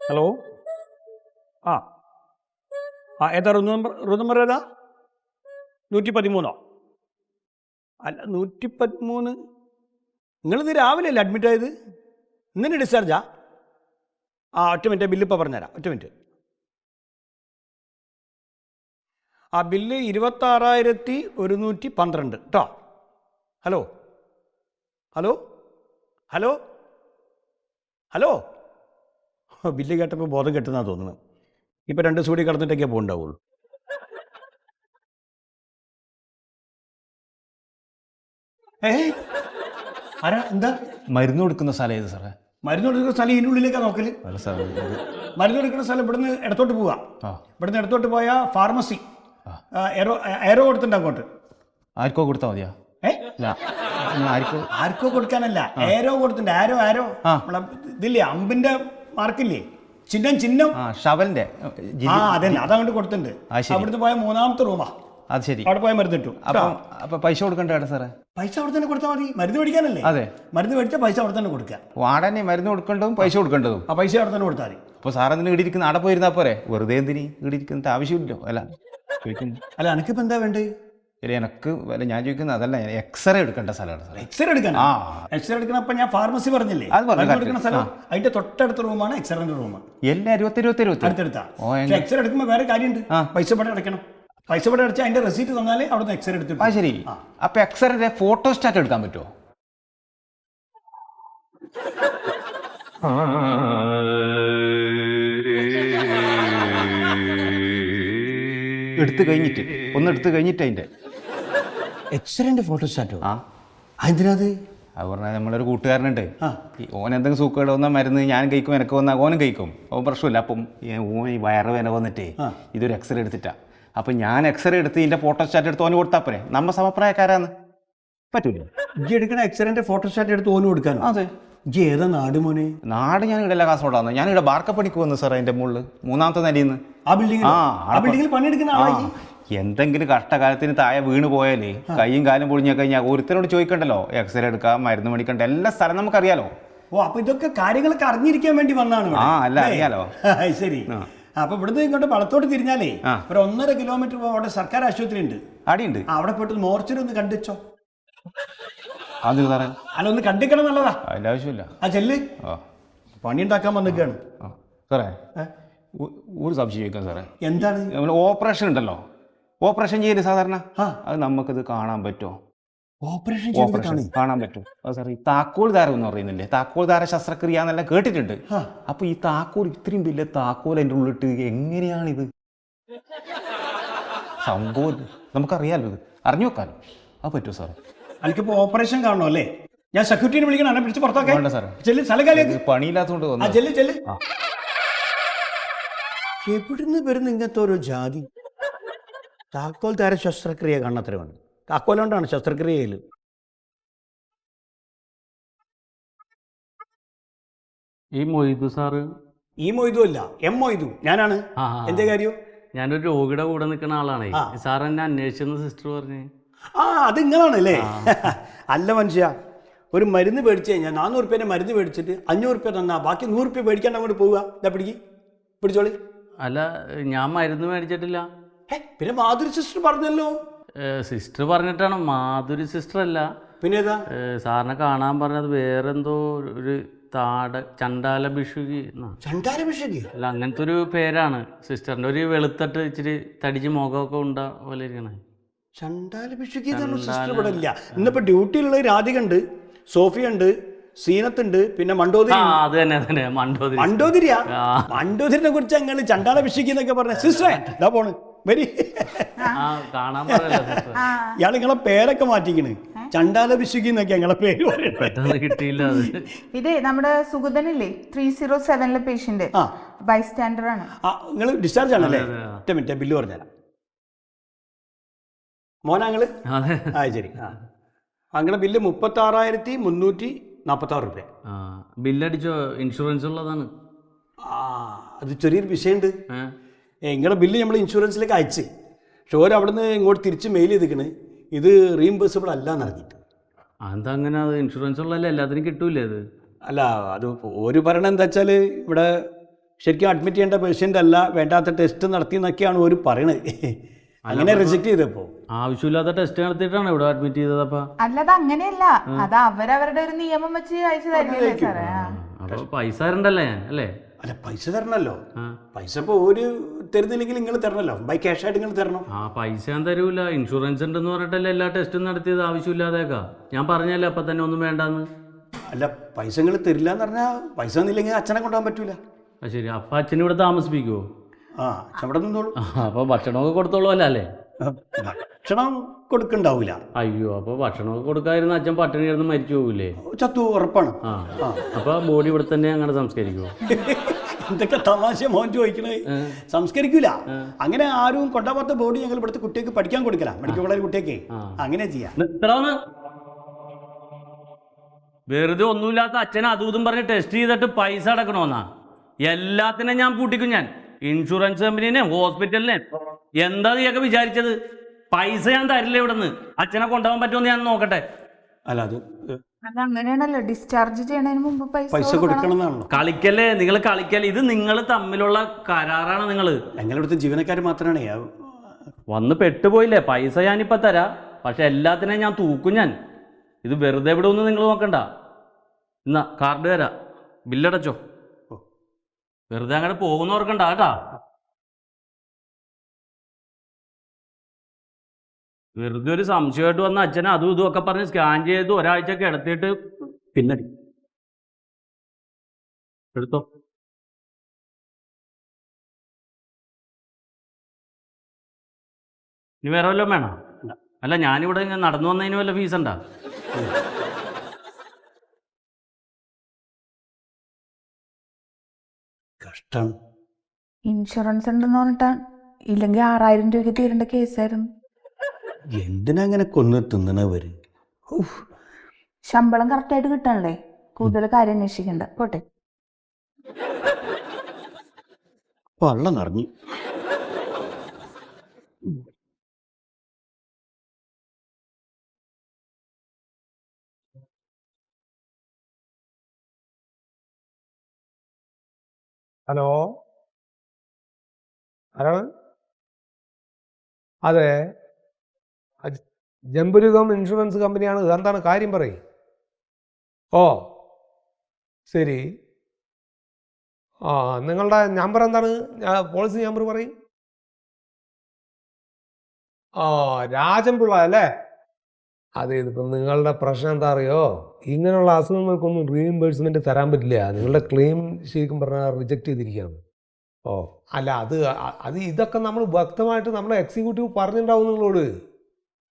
Hello. ആ ആ ഏതാ റൂം നമ്പർ ഏതാ? 113. അല്ല 113. നിങ്ങളിത് രാവിലെ അല്ലേ അഡ്മിറ്റ് ആയത്? ഇന്നലെ ഡിസ്ചാർജാ? ആ ഒറ്റ മിനിറ്റ്, ബില്ല് ഇപ്പോൾ പറഞ്ഞുതരാം, ഒറ്റ മിനിറ്റ്. ആ ബില്ല് 26,112 കേട്ടോ. Hello hello hello hello. Bill കേട്ടപ്പോൾ ബോധം കെട്ടുന്നാ തോന്നുന്നത്. ഇപ്പം 2 ദിവസം കൂടി കിടന്നിട്ടൊക്കെ പോകുന്നുണ്ടാവുള്ളൂ. ആരാ? എന്താ? മരുന്ന് കൊടുക്കുന്ന സ്ഥലം ഏത് സാറേ? മരുന്ന് കൊടുക്കുന്ന സ്ഥലം ഇതിനുള്ളിലേക്കാണ് നോക്കല്. അല്ല സാറേ, മരുന്ന് കൊടുക്കുന്ന സ്ഥലം ഇവിടുന്ന് ഇടത്തോട്ട് പോവാ. ഇവിടുന്ന് ഇടത്തോട്ട് പോയാൽ ഫാർമസി എയറോ കൊടുത്തിട്ടുണ്ട് അങ്ങോട്ട്. ആർക്കോ കൊടുത്താൽ മതിയാ? ആർക്കോ കൊടുക്കാനല്ല, ഏരോ കൊടുത്തിട്ടുണ്ട്. ആരോ നമ്മളെ ഇതില്ലേ, അമ്പിന്റെ മാർക്കില്ലേ, ചിഹ്നം ഷവലിന്റെ. അതന്നെ, അതങ്ങോട്ട് കൊടുത്തിട്ടുണ്ട്. അവിടുന്ന് പോയ 3ാമത്തെ റൂമാ. അത് ശരി. അവിടെ പോയാൽ മരുന്ന് കിട്ടും. അപ്പൊ പൈസ കൊടുക്കണ്ടേ സാറേ? പൈസ അവിടെ തന്നെ കൊടുത്താൽ മതി. മരുന്ന് മേടിക്കാനല്ലേ? അതെ, മരുന്ന് മേടിച്ചാൽ പൈസ അവിടെ തന്നെ കൊടുക്കുക. വാടനെ മരുന്ന് കൊടുക്കേണ്ടതും പൈസ കൊടുക്കേണ്ടതും. ആ പൈസ അവിടെ തന്നെ കൊടുത്താൽ മതി. അപ്പോൾ സാറെന്തിന് ഇടിയിരിക്കുന്ന അവിടെ പോയിരുന്നാൽ പോരെ? വെറുതെ എന്തിന് ഇടിയിരിക്കുന്ന ആവശ്യമില്ലോ. അല്ല ചോദിക്കുന്നു. അല്ല എനിക്കിപ്പോൾ എന്താ വേണ്ടത്? ഇല്ല എനിക്ക് അല്ല, ഞാൻ ചോദിക്കുന്നത് അതല്ല, എക്സ്റേ എടുക്കേണ്ട സ്ഥലമാണ് സാർ. എക്സ്റേ എടുക്കാൻ? എക്സ്റേ എടുക്കണം. അപ്പം ഞാൻ ഫാർമസി പറഞ്ഞില്ലേ, എടുക്കുന്ന സ്ഥലം അതിന്റെ തൊട്ടടുത്ത റൂമാണ് എക്സ്റേന്റെ റൂം. എല്ലാം 20 അടുത്തെടുത്താ. എക്സ്റേ എടുക്കുമ്പോൾ വേറെ കാര്യമുണ്ട്, പൈസ ഇവിടെ അടയ്ക്കണം. പൈസ ഇവിടെ അടച്ചാൽ അതിന്റെ റെസീറ്റ് തന്നാലേ അവിടെ എക്സ്റേ എടുത്തിട്ട്. ആ ശരി. അപ്പൊ എക്സ്റേ ഫോട്ടോസ്റ്റാറ്റ് എടുക്കാൻ പറ്റുമോ? എടുത്തു കഴിഞ്ഞിട്ട് അതിന്റെ എക്സ്റേന്റെ ഫോട്ടോസ്റ്റാറ്റോ? അതിനത് അത് പറഞ്ഞാൽ നമ്മളൊരു കൂട്ടുകാരനുണ്ട്, ഓൻ എന്തെങ്കിലും സൂക്കേട് വന്നാൽ മരുന്ന് ഞാൻ കഴിക്കും, എനിക്ക് വന്നാൽ ഓനും കഴിക്കും, ഓൻ പ്രശ്നമില്ല. അപ്പം ഓൻ ഈ വയറ് വേന വന്നിട്ടേ ഇതൊരു എക്സ്റേ എടുത്തിട്ടാ. അപ്പം ഞാൻ എക്സ്റേ എടുത്ത് ഇതിന്റെ ഫോട്ടോസ്റ്റാറ്റ് എടുത്ത് ഓന് കൊടുത്താൽ പോരെ? നമ്മ സമപ്രായക്കാരാന്ന് പറ്റൂല. ഇജ്ജ് എടുക്കണ എക്സ്റേന്റെ ഫോട്ടോസ്റ്റാറ്റ് എടുത്ത് ഓന് കൊടുക്കാനോ? അതെ. ഇജ്ജ് ഏതാ നാട് മോനെ? നാട് ഞാൻ ഇവിടെ കാസർഗോഡാന്ന്. ഞാൻ ഇവിടെ ബാർക്കപ്പണിക്ക് വന്നു സാർ, അതിന്റെ മുകളിൽ 3ാമത്തെ നിലയിൽ നിന്ന്. ആ ബിൽഡിംഗിൽ പണിയെടുക്കുന്ന ആളായി. എന്തെങ്കിലും കഷ്ടകാലത്തിന് താഴെ വീണ് പോയാലേ കൈയും കാലും പൊളിഞ്ഞ കഴിഞ്ഞാൽ ഒരുത്തരോട് ചോദിക്കണ്ടല്ലോ, എക്സ്റേ എടുക്കാം, മരുന്ന് മേടിക്കണ്ട, എല്ലാ സ്ഥലം നമുക്കറിയാലോ. ഓ, അപ്പൊ ഇതൊക്കെ കാര്യങ്ങളൊക്കെ അറിഞ്ഞിരിക്കാൻ വേണ്ടി വന്നാണ്. അല്ല അറിയാലോ. ശരി. അപ്പൊ ഇവിടുന്ന് ഇങ്ങോട്ട് വളത്തോട്ട് തിരിഞ്ഞാലേ ഒരു 1.5 കിലോമീറ്റർ അവിടെ സർക്കാർ ആശുപത്രി ഉണ്ട്. അടിയുണ്ട്. അവിടെ പോയിട്ട് മോർച്ചറി ഒന്ന് കണ്ടിച്ചോ. അത് സാറേ അല്ല, ഒന്ന് കണ്ടിക്കണം എന്നുള്ളതാ. അതിന്റെ ആവശ്യമില്ല. ആ ചെല്ല്, പണി ഉണ്ടാക്കാൻ വന്നിക്കാണ് സാറേ. ഒരു സംശയം ചോദിക്കാം സാറേ. എന്താണ്? നമ്മൾ ഓപ്പറേഷൻ ഉണ്ടല്ലോ, ഓപ്പറേഷൻ ചെയ്യല് സാധാരണ, അത് നമുക്കിത് കാണാൻ പറ്റുമോ? ഓപ്പറേഷൻ കാണാൻ പറ്റും. അത് സാറേ, ഈ താക്കോൽ ധാരം എന്ന് പറയുന്നില്ലേ, താക്കോൽ ധാര ശസ്ത്രക്രിയ എന്നെല്ലാം കേട്ടിട്ടുണ്ട്. അപ്പൊ ഈ താക്കോൽ, ഇത്രയും വലിയ താക്കോൽ എൻ്റെ ഉള്ളിട്ട് എങ്ങനെയാണിത് സംഭവം? നമുക്കറിയാലോ, ഇത് അറിഞ്ഞു വെക്കാലോ. അത് പറ്റുമോ സാറേ? എനിക്കിപ്പോ ഓപ്പറേഷൻ കാണണോ അല്ലേ? ഞാൻ സെക്യൂരിറ്റിനെ വിളിക്കണം, എന്നെ പിടിച്ച് പുറത്താക്കാൻ. പണിയില്ലാത്തതുകൊണ്ട് എവിടുന്ന് വരുന്ന ഇങ്ങനത്തെ ഓരോ ജാതി? താക്കോൽ ധാര ശസ്ത്രക്രിയ കാണത്രയുണ്ട്. താക്കോലുകൊണ്ടാണ് ശസ്ത്രക്രിയയിൽ. ഈ മൊയ്തു സാറ്? ഈ മൊയ്തു അല്ല, എം മൊയ്തു. ഞാനാണ്. എന്റെ കാര്യം? ഞാനൊരു രോഗിയുടെ കൂടെ നിൽക്കുന്ന ആളാണ്. സാർ എന്നെ അന്വേഷിച്ചെന്ന് സിസ്റ്റർ പറഞ്ഞു. അത് നിങ്ങളാണല്ലേ? അല്ല മനുഷ്യ, ഒരു മരുന്ന് മേടിച്ചു കഴിഞ്ഞാൽ 400 രൂപേൻ്റെ മരുന്ന് മേടിച്ചിട്ട് 500 രൂപ തന്നാ ബാക്കി 100 രൂപ മേടിക്കാണ്ട് അങ്ങോട്ട് പോവുക. ഇതാ പിടിച്ചോളി. അല്ല, ഞാൻ മരുന്ന് മേടിച്ചിട്ടില്ല. പിന്നെ മാധുരി സിസ്റ്റർ പറഞ്ഞല്ലോ. സിസ്റ്റർ പറഞ്ഞിട്ടാണ്. മാധുരി സിസ്റ്റർ അല്ല. പിന്നെ ഏതാ? സാറിനെ കാണാൻ പറഞ്ഞത് വേറെന്തോ ഒരു ചണ്ടാല ഭിഷുകി. അല്ല, അങ്ങനത്തെ ഒരു പേരാണ് സിസ്റ്ററിന്റെ. ഒരു വെളുത്തട്ട് ഇച്ചിരി തടിച്ച് മുഖമൊക്കെ ഉണ്ട പോലെ ഇരിക്കണേ. ചണ്ടാല ഭിഷുകി സിസ്റ്റർ ഇവിടെ ഇല്ല. ഇന്നിപ്പോ ഡ്യൂട്ടിയിലുള്ള രാധികണ്ട്, സോഫിയുണ്ട്, സീനത്തുണ്ട്, പിന്നെ മണ്ടോതിരി. അത് തന്നെ മണ്ടോതിരിനെ കുറിച്ച് ഞങ്ങൾ ചണ്ടാല ഭിഷുകി എന്നൊക്കെ പറഞ്ഞ സിസ്റ്ററെ ഇതാ പോണ് വരി. ഇയാൾ നിങ്ങളെ പേരൊക്കെ മാറ്റിക്കണ്. ചണ്ടാല ഭിഷുകി എന്നൊക്കെ ഞങ്ങളെ പേര് കിട്ടിയില്ല. ഇതേ നമ്മുടെ സുഗതനില്ലേ 307 പേഷ്യന്റ്, ബൈസ്റ്റാൻഡർ ആണ്. നിങ്ങൾ ഡിസ്ചാർജ് ആണല്ലേ? ഒറ്റ മിനിറ്റ്, ബില്ല് പറഞ്ഞുതരാം. മോനാങ്ങള്? ശരി. അങ്ങനെ ബില്ല് 36,346 രൂപ. ബില്ലടിച്ചോ? ഇൻഷുറൻസ് ഉള്ളതാണ്. അത് ചെറിയൊരു വിഷയമുണ്ട്. നിങ്ങളുടെ ബില്ല് നമ്മൾ ഇൻഷുറൻസിലേക്ക് അയച്ച്, പക്ഷെ ഓരോ അവിടെ നിന്ന് ഇങ്ങോട്ട് തിരിച്ച് മെയിൽ ചെയ്തിരിക്കണ് ഇത് റീഇംബേഴ്സിബിൾ അല്ല എന്ന് അറിഞ്ഞിട്ട്. അതെന്താ അങ്ങനെ? അത് ഇൻഷുറൻസ് ഉള്ളതല്ലേ, എല്ലാത്തിനും കിട്ടൂലേ അത്? അല്ല, അത് ഒരു പറയണത് എന്താ വെച്ചാൽ ഇവിടെ ശരിക്കും അഡ്മിറ്റ് ചെയ്യേണ്ട പേഷ്യൻ്റ് അല്ല, വേണ്ടാത്ത ടെസ്റ്റ് നടത്തി എന്നൊക്കെയാണ് ഒരു പറയണത്. അങ്ങനെ റിജക്ട് ചെയ്തപ്പോൾ ആവശ്യമില്ലാത്ത ടെസ്റ്റ് നടത്തിയിട്ടാണ് ഇവിടെ അഡ്മിറ്റ് ചെയ്തത്. അപ്പം അല്ലാതെ അങ്ങനെയല്ല, അത് അവരവരുടെ ഒരു നിയമം വെച്ച് അയച്ചു തരികയല്ലേ സാറേ. അപ്പോൾ പൈസ തരണ്ടല്ലേ അല്ലേ? അല്ല, പൈസ തരണല്ലോ. പൈസ ഇപ്പോൾ ഒരു തരുന്നില്ലെങ്കിൽ നിങ്ങൾ തരണല്ലോ, ബൈ ക്യാഷ് ആയിട്ട് നിങ്ങൾ തരണം. പൈസ ഞാൻ തരൂല. ഇൻഷുറൻസ് ഉണ്ടെന്ന് പറഞ്ഞിട്ടല്ലേ എല്ലാ ടെസ്റ്റും നടത്തിയത്. ആവശ്യമില്ലാതേക്കാ. ഞാൻ പറഞ്ഞല്ലേ അപ്പം തന്നെ ഒന്നും വേണ്ടാന്ന്. അല്ല, പൈസ നിങ്ങൾ തരില്ല എന്ന് പറഞ്ഞാൽ പൈസ ഒന്നുമില്ലെങ്കിൽ അച്ഛനെ കൊണ്ടുപോകാൻ പറ്റൂല. ശരി, അപ്പം അച്ഛനെ ഇവിടെ താമസിപ്പിക്കുമോ? അച്ഛൻ ഇവിടെ നിന്നോളൂ. അപ്പോൾ ഭക്ഷണമൊക്കെ കൊടുത്തോളൂ അല്ലേ? ഭക്ഷണം കൊടുക്കണ്ടാവൂല. അയ്യോ, അപ്പോൾ ഭക്ഷണമൊക്കെ കൊടുക്കാതിരുന്ന അച്ഛൻ പട്ടിണി കിടന്ന് മരിച്ചു പോകില്ലേ? ചത്തു, ഉറപ്പാണ്. അപ്പോൾ ബോഡി ഇവിടെ തന്നെ അങ്ങനെ സംസ്കരിക്കുമോ? എന്തൊക്കെ തമാശ മോൻ ചോദിക്കണേ. സംസ്കരിക്കൂല. അങ്ങനെ ആരും കൊണ്ടുപോകാത്ത ബോഡി ഞങ്ങൾ ഇവിടുത്തെ കുട്ടികൾക്ക് പഠിക്കാൻ കൊടുക്കല, മെഡിക്കൽ കോളേജ് കുട്ടിയൊക്കെ അങ്ങനെ ചെയ്യാം. വെറുതെ ഒന്നുമില്ലാത്ത അച്ഛനെ അതും ഇതും പറഞ്ഞ് ടെസ്റ്റ് ചെയ്തിട്ട് പൈസ അടക്കണമെന്നാ? എല്ലാത്തിനും ഞാൻ പൂട്ടിക്കും. ഞാൻ ഇൻഷുറൻസ് കമ്പനീനെ, ഹോസ്പിറ്റലിനെ. എന്താ നീയൊക്കെ വിചാരിച്ചത്? പൈസ ഞാൻ തരില്ല ഇവിടെ നിന്ന്. അച്ഛനെ കൊണ്ടുപോകാൻ പറ്റുമെന്ന് ഞാൻ നോക്കട്ടെ. അല്ല, അതങ്ങനെയാണല്ലോ, ഡിസ്ചാർജ് ചെയ്യണതിന് മുമ്പ് പൈസ കൊടുക്കണമെന്നാണല്ലോ. കളിക്കല്ലേ നിങ്ങൾ, കളിക്കല്ലേ. ഇത് നിങ്ങൾ തമ്മിലുള്ള കരാറാണ്. ഞങ്ങളിവിടുത്തെ ജീവനക്കാർ മാത്രമാണ്. വന്ന് പെട്ടുപോയില്ലേ? പൈസ ഞാനിപ്പോൾ തരാം, പക്ഷെ എല്ലാത്തിനെയും ഞാൻ തൂക്കും. ഞാൻ ഇത് വെറുതെ ഇവിടെ ഒന്നും നിങ്ങൾ നോക്കണ്ട. എന്നാ കാർഡ് തരാം, ബില്ലടച്ചോ. വെറുതെ അങ്ങനെ പോകുന്ന ഓർക്കണ്ട കേട്ടാ. വെറുതെ ഒരു സംശയമായിട്ട് വന്ന അച്ഛനെ അതും ഇതും ഒക്കെ പറഞ്ഞ് സ്കാൻ ചെയ്ത് ഒരാഴ്ചയൊക്കെ എടുത്തിട്ട് പിന്നെ എടുത്തോ. ഇനി വേറെ വല്ലതും വേണം? അല്ല, ഞാനിവിടെ ഇങ്ങനെ നടന്നു വന്നതിന് വല്ല ഫീസ് ഉണ്ടാ? കഷ്ടം. ഇൻഷുറൻസ് ഉണ്ടെന്ന് പറഞ്ഞിട്ടാ, ഇല്ലെങ്കിൽ 6000 രൂപയ്ക്ക് തീരേണ്ട കേസായിരുന്നു. എന്തിനാ അങ്ങനെ കൊന്നു തിന്നണവര്? ശമ്പളം കറക്റ്റായിട്ട് കിട്ടണല്ലേ, കൂടുതൽ കാര്യം അന്വേഷിക്കണ്ട. പോട്ടെ. വള്ളം നിറഞ്ഞു. ഹലോ, ആരാണ്? അതെ, ജംബുരുകം ഇൻഷുറൻസ് കമ്പനിയാണ്. എന്താണ് കാര്യം? പറയും. ഓ ശരി. നിങ്ങളുടെ നമ്പർ എന്താണ്? പോളിസി നമ്പർ പറയും. രാജൻപിള്ള അല്ലേ? അതെ, ഇതിപ്പോൾ നിങ്ങളുടെ പ്രശ്നം എന്താ അറിയോ? ഇങ്ങനെയുള്ള അസുഖങ്ങൾക്കൊന്നും റീഇംബേഴ്സ്മെൻറ്റ് തരാൻ പറ്റില്ല. നിങ്ങളുടെ ക്ലെയിം ശരിക്കും പറഞ്ഞാൽ റിജക്റ്റ് ചെയ്തിരിക്കുകയാണ്. അല്ല, അത് ഇതൊക്കെ നമ്മൾ വ്യക്തമായിട്ട് നമ്മൾ എക്സിക്യൂട്ടീവ് പറഞ്ഞിട്ടുണ്ടാവും നിങ്ങളോട്.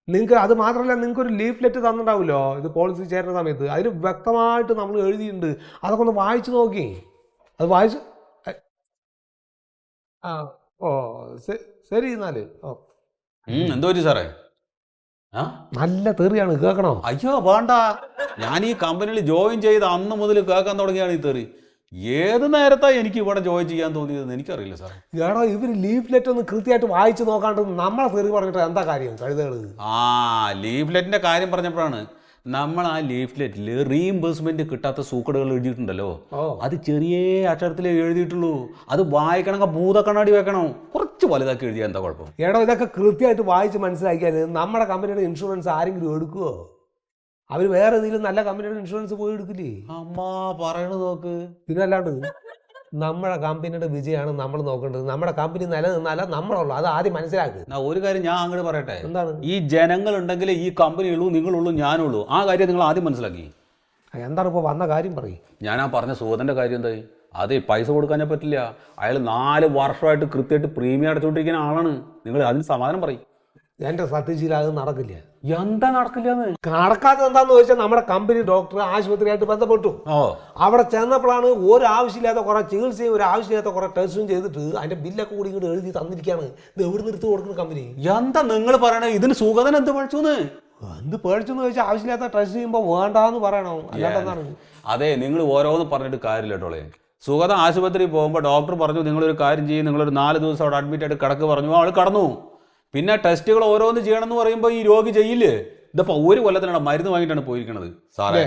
നിങ്ങൾക്ക് അത് മാത്രമല്ല, നിങ്ങൾക്കൊരു ലീഫ്ലെറ്റ് തന്നിട്ടുണ്ടാവുമല്ലോ ഇത് പോളിസി ചേരുന്ന സമയത്ത്. അതിൽ വ്യക്തമായിട്ട് നമ്മൾ എഴുതിയിട്ടുണ്ട്. അതൊക്കെ ഒന്ന് വായിച്ചു നോക്കി. അത് വായിച്ചു. ശരി എന്നാൽ. എന്തോ സാറേ? നല്ല തെറിയാണ്, കേൾക്കണോ? അയ്യോ വേണ്ട, ഞാൻ ഈ കമ്പനിയിൽ ജോയിൻ ചെയ്ത് അന്ന് മുതൽ കേൾക്കാൻ തുടങ്ങിയാണ് ഈ തെറി. ഏത് നേരത്താണ് എനിക്ക് ഇവിടെ ജോയിൻ ചെയ്യാൻ തോന്നിയതെന്ന് എനിക്കറിയില്ല സാർ. ഏടോ, ഇവർ ലീഫ്ലെറ്റ് ഒന്ന് കൃത്യമായിട്ട് വായിച്ച് നോക്കാണ്ട് നമ്മളെ തെറി പറഞ്ഞിട്ട് എന്താ കാര്യം? കഴുതകൾ. ലീഫ്ലെറ്റിന്റെ കാര്യം പറഞ്ഞപ്പോഴാണ് നമ്മൾ ആ ലീഫ്ലെറ്റിൽ റീഇംബേഴ്സ്മെന്റ് കിട്ടാത്ത സൂക്കടുകൾ എഴുതിയിട്ടുണ്ടല്ലോ. അത് ചെറിയ അക്ഷരത്തിൽ എഴുതിയിട്ടുള്ളൂ. അത് വായിക്കണമെങ്കിൽ ഭൂതക്കണ്ണാടി വെക്കണം. കുറച്ച് വലുതാക്കി എഴുതിയാൽ എന്താ കുഴപ്പം? ഏടോ, ഇതൊക്കെ കൃത്യമായിട്ട് വായിച്ച് മനസ്സിലാക്കിയാൽ നമ്മുടെ കമ്പനിയുടെ ഇൻഷുറൻസ് ആരെങ്കിലും എടുക്കുമോ? അവർ വേറെ ഏതെങ്കിലും നല്ല കമ്പനിയുടെ ഇൻഷുറൻസ് പോയി എടുക്കില്ലേ? അമ്മ പറയണത് നോക്ക്. പിന്നെ അല്ലാണ്ട് നമ്മുടെ കമ്പനിയുടെ വിജയമാണ് നമ്മൾ നോക്കേണ്ടത്. നമ്മുടെ കമ്പനി നിലനിന്നാല നമ്മളുള്ളൂ. അത് ആദ്യം മനസ്സിലാക്കുക. ഒരു കാര്യം ഞാൻ അങ്ങോട്ട് പറയട്ടെ. എന്താണ്? ഈ ജനങ്ങൾ ഉണ്ടെങ്കിൽ ഈ കമ്പനിയുള്ളൂ, നിങ്ങളുള്ളൂ, ഞാനുള്ളൂ. ആ കാര്യം നിങ്ങൾ ആദ്യം മനസ്സിലാക്കി. എന്താണ് ഇപ്പോൾ വന്ന കാര്യം പറയും? ഞാൻ പറഞ്ഞ സുഹൃത്തിൻ്റെ കാര്യം എന്തായി? അതെ, പൈസ കൊടുക്കാൻ പറ്റില്ല. അയാൾ 4 വർഷമായിട്ട് കൃത്യമായിട്ട് പ്രീമിയം അടച്ചുകൊണ്ടിരിക്കുന്ന ആളാണ്. നിങ്ങൾ അതിന് സമാധാനം പറയും. എൻ്റെ സത്യശീല അത് നടക്കില്ല. എന്താ നടക്കില്ലെന്ന്? നടക്കാത്തത് എന്താന്ന് ചോദിച്ചാൽ നമ്മുടെ കമ്പനി ഡോക്ടർ ആശുപത്രിയായിട്ട് ബന്ധപ്പെട്ടു. അവിടെ ചെന്നപ്പോഴാണ് ഒരു ആവശ്യമില്ലാത്ത കുറെ ചികിത്സയും ഒരു ആവശ്യമില്ലാത്ത കുറെ ടെസ്റ്റും ചെയ്തിട്ട് അതിന്റെ ബില്ലൊക്കെ കൂടി ഇങ്ങോട്ട് എഴുതി തന്നിരിക്കുകയാണ്. ഇത് എവിടെ നിർത്തി കൊടുക്കുന്ന കമ്പനി? എന്താ നിങ്ങൾ പറയണേ? ഇതിന് സുഗതൻ എന്ത് പഴിച്ചൂന്ന്? എന്ത് പേടിച്ചെന്ന് ചോദിച്ചാൽ ആവശ്യമില്ലാത്ത ടെസ്റ്റ് ചെയ്യുമ്പോൾ വേണ്ടാന്ന് പറയണോ? അല്ലാതെന്താണ്? അതെ, നിങ്ങൾ ഓരോന്ന് പറഞ്ഞിട്ട് കാര്യമില്ല കേട്ടോളേ. സുഗത ആശുപത്രി പോകുമ്പോൾ ഡോക്ടർ പറഞ്ഞു നിങ്ങളൊരു കാര്യം ചെയ്യും, നിങ്ങളൊരു 4 ദിവസം അവിടെ അഡ്മിറ്റ് ആയിട്ട് കിടക്ക് പറഞ്ഞു. അവൾ കടന്നു. പിന്നെ ടെസ്റ്റുകൾ ഓരോന്ന് ചെയ്യണമെന്ന് പറയുമ്പോൾ ഈ രോഗി ചെയ്യില്ലേ? ഇതിപ്പോൾ ഒരു കൊല്ലത്തിനാണ് മരുന്ന് വാങ്ങിയിട്ടാണ് പോയിരിക്കണത്. സാറേ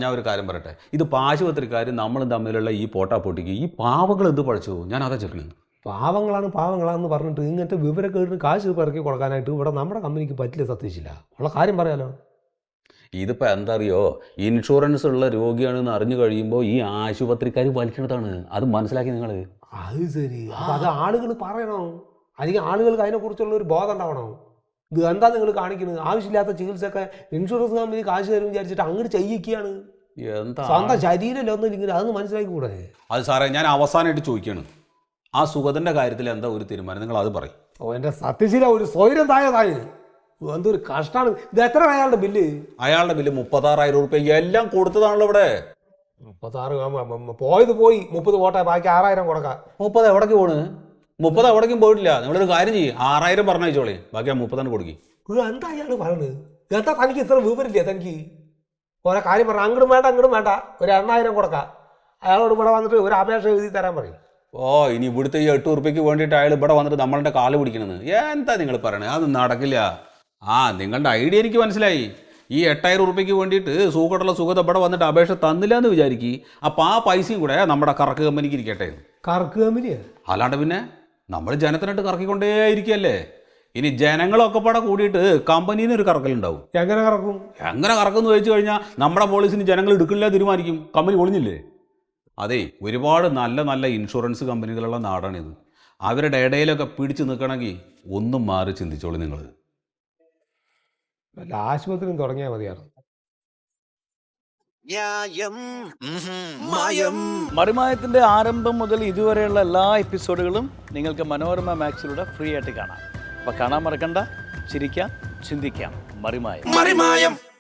ഞാൻ ഒരു കാര്യം പറയട്ടെ, ഇതിപ്പോൾ ആശുപത്രിക്കാർ നമ്മളും തമ്മിലുള്ള ഈ പോട്ടാപ്പൊട്ടിക്ക് ഈ പാവങ്ങൾ എന്ത് പഴിച്ചു? ഞാൻ അതാ ചെക്കണേ. പാവങ്ങളാണെന്ന് പറഞ്ഞിട്ട് ഇങ്ങനത്തെ വിവരക്കേടിന് കാശ് ഇറക്കി കൊടുക്കാനായിട്ട് ഇവിടെ നമ്മുടെ കമ്പനിക്ക് പറ്റില്ല. സത്യച്ചില്ല ഉള്ള കാര്യം പറയാലോ. ഇതിപ്പോൾ എന്താ അറിയോ, ഇൻഷുറൻസ് ഉള്ള രോഗിയാണെന്ന് അറിഞ്ഞു കഴിയുമ്പോൾ ഈ ആശുപത്രിക്കാർ വലിക്കുന്നതാണ്. അത് മനസ്സിലാക്കി നിങ്ങൾ. അത് ശരി. അപ്പം അത് ആളുകൾ പറയണോ, അല്ലെങ്കിൽ ആളുകൾക്ക് അതിനെക്കുറിച്ചുള്ള ഒരു ബോധം ഉണ്ടാവണോ? ഇത് എന്താ നിങ്ങൾ കാണിക്കുന്നത്? ആവശ്യമില്ലാത്ത ചികിത്സയൊക്കെ ഇൻഷുറൻസ് കമ്പനി കാശ് തരും വിചാരിച്ചിട്ട് അങ്ങോട്ട് ചെയ്യിക്കുകയാണ്. എന്താ സ്വന്തം ശരീരമല്ല ഒന്നുമില്ലെങ്കിൽ അതൊന്ന് മനസ്സിലാക്കി കൂടെ? അത് സാറേ, ഞാൻ അവസാനമായിട്ട് ചോദിക്കുകയാണ്, ആ സുഗതൻ്റെ കാര്യത്തിൽ എന്താ ഒരു തീരുമാനം? നിങ്ങൾ അത് പറയും. എൻ്റെ സത്യശീല ഒരു സ്വൈരം താഴെ എന്തൊരു കഷ്ടമാണ്. ഇത് എത്ര അയാളുടെ ബില്ല്? അയാളുടെ ബില്ല് 36,000 രൂപ എല്ലാം കൊടുത്തതാണല്ലോ ഇവിടെ. 36 പോയത് പോയി. 30 പോട്ടെ, ബാക്കി 6,000 കൊടുക്കാം. 30 എവിടേക്ക് പോണ്? 30 എവിടേക്കും പോയിട്ടില്ല. നിങ്ങളൊരു കാര്യം ചെയ്യും, 6,000 പറഞ്ഞോളി, ബാക്കി ആ 30 കൊടുക്കി. എന്താ അയാൾ പറയുന്നത്? എന്താ തനിക്ക് ഇത്ര വിവരമില്ല? തനിക്ക് ഓരോ കാര്യം പറഞ്ഞാൽ അങ്ങോട്ടും വേണ്ട ഒരു 8,000 കൊടുക്കാം. അയാളോട് ഇവിടെ വന്നിട്ട് ഒരു അപേക്ഷ എഴുതി തരാൻ പറയും. ഇനി ഇവിടുത്തെ ഈ 8 ഉറുപ്പ്യക്ക് വേണ്ടിയിട്ട് അയാൾ ഇവിടെ വന്നിട്ട് നമ്മളുടെ കാല് പിടിക്കണമെന്ന് എന്താ നിങ്ങൾ പറയണത്? അത് നടക്കില്ല. നിങ്ങളുടെ ഐഡിയ എനിക്ക് മനസ്സിലായി. ഈ 8,000 ഉറുപ്പ്യക്ക് വേണ്ടിയിട്ട് സുഖത ഇവിടെ വന്നിട്ട് അപേക്ഷ തന്നില്ല എന്ന് വിചാരിക്കും. അപ്പോൾ ആ പൈസയും കൂടെ നമ്മുടെ കറക്ക് കമ്പനിക്ക് ഇരിക്കട്ടെ. കറക്ക് കമ്പനിയാ? അല്ലാണ്ട് പിന്നെ നമ്മൾ ജനത്തിനായിട്ട് കറക്കിക്കൊണ്ടേ ഇരിക്കുകയല്ലേ. ഇനി ജനങ്ങളൊക്കെ പാടെ കൂടിയിട്ട് കമ്പനിയിൽ നിന്ന് ഒരു കറക്കലുണ്ടാവും. എങ്ങനെ കറക്കും? എങ്ങനെ കറക്കുമെന്ന് ചോദിച്ചു കഴിഞ്ഞാൽ നമ്മുടെ പോളിസിന് ജനങ്ങൾ എടുക്കില്ല തീരുമാനിക്കും. കമ്പനി പൊളിഞ്ഞില്ലേ? അതെ, ഒരുപാട് നല്ല നല്ല ഇൻഷുറൻസ് കമ്പനികളുള്ള നാടാണിത്. അവരുടെ ഇടയിലൊക്കെ പിടിച്ചു നിൽക്കണമെങ്കിൽ ഒന്നും മാറി ചിന്തിച്ചോളൂ നിങ്ങൾ. വല്ല ആശുപത്രിയും തുടങ്ങിയാൽ മതിയാണ്. മറിമായത്തിന്റെ ആരംഭം മുതൽ ഇതുവരെയുള്ള എല്ലാ എപ്പിസോഡുകളും നിങ്ങൾക്ക് മനോരമ മാക്സിലൂടെ ഫ്രീ ആയിട്ട് കാണാം. അപ്പോൾ കാണാൻ മറക്കണ്ട. ചിരിക്കാം, ചിന്തിക്കാം. മറിമായം.